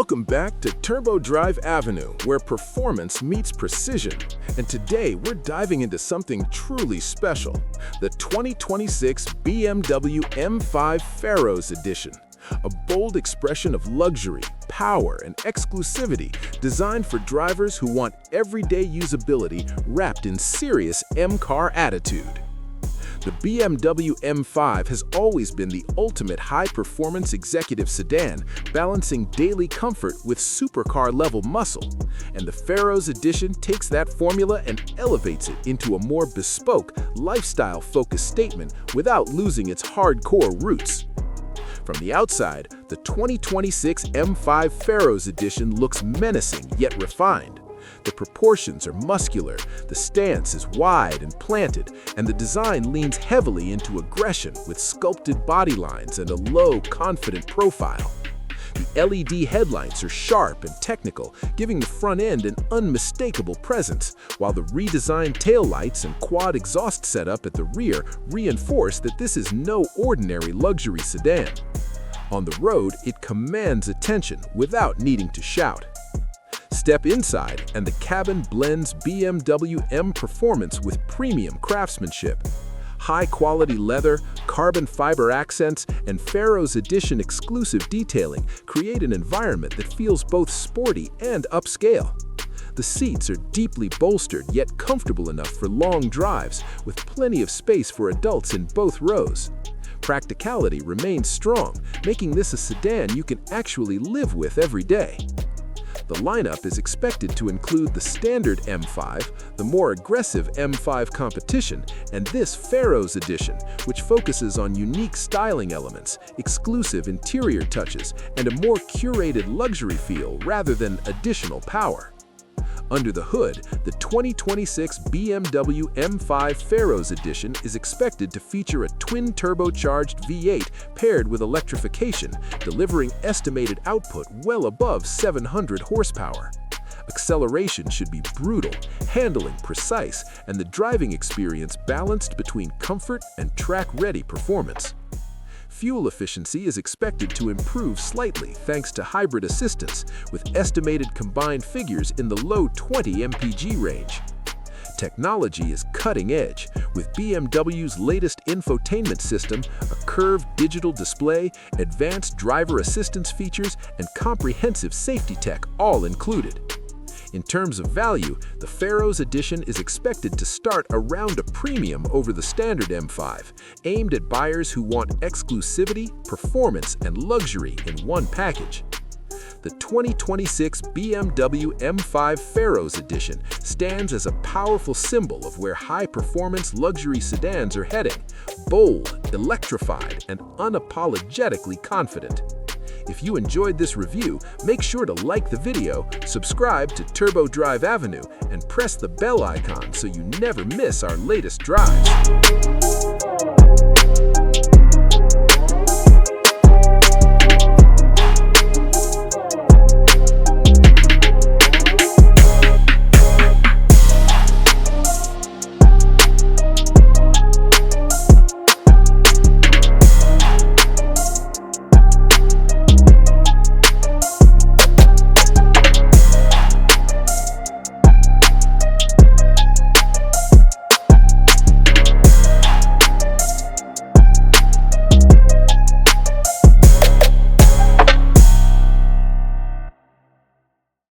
Welcome back to Turbo Drive Avenue, where performance meets precision. And today we're diving into something truly special, the 2026 BMW M5 Pharaohs Edition. A bold expression of luxury, power, and exclusivity designed for drivers who want everyday usability wrapped in serious M-car attitude. The BMW M5 has always been the ultimate high-performance executive sedan, balancing daily comfort with supercar-level muscle. And the Pharaohs Edition takes that formula and elevates it into a more bespoke, lifestyle-focused statement without losing its hardcore roots. From the outside, the 2026 M5 Pharaohs Edition looks menacing yet refined. The proportions are muscular, the stance is wide and planted, and the design leans heavily into aggression with sculpted body lines and a low, confident profile. The LED headlights are sharp and technical, giving the front end an unmistakable presence, while the redesigned taillights and quad exhaust setup at the rear reinforce that this is no ordinary luxury sedan. On the road, it commands attention without needing to shout. Step inside, and the cabin blends BMW M performance with premium craftsmanship. High-quality leather, carbon fiber accents, and Pharaohs Edition exclusive detailing create an environment that feels both sporty and upscale. The seats are deeply bolstered yet comfortable enough for long drives, with plenty of space for adults in both rows. Practicality remains strong, making this a sedan you can actually live with every day. The lineup is expected to include the standard M5, the more aggressive M5 competition, and this Pharaohs Edition, which focuses on unique styling elements, exclusive interior touches, and a more curated luxury feel rather than additional power. Under the hood, the 2026 BMW M5 Pharaohs Edition is expected to feature a twin-turbocharged V8 paired with electrification, delivering estimated output well above 700 horsepower. Acceleration should be brutal, handling precise, and the driving experience balanced between comfort and track-ready performance. Fuel efficiency is expected to improve slightly thanks to hybrid assistance, with estimated combined figures in the low 20 mpg range. Technology is cutting edge, with BMW's latest infotainment system, a curved digital display, advanced driver assistance features, and comprehensive safety tech all included. In terms of value, the Pharaohs Edition is expected to start around a premium over the standard M5, aimed at buyers who want exclusivity, performance, and luxury in one package. The 2026 BMW M5 Pharaohs Edition stands as a powerful symbol of where high-performance luxury sedans are heading: bold, electrified, and unapologetically confident. If you enjoyed this review, make sure to like the video, subscribe to Turbo Drive Avenue, and press the bell icon so you never miss our latest drives.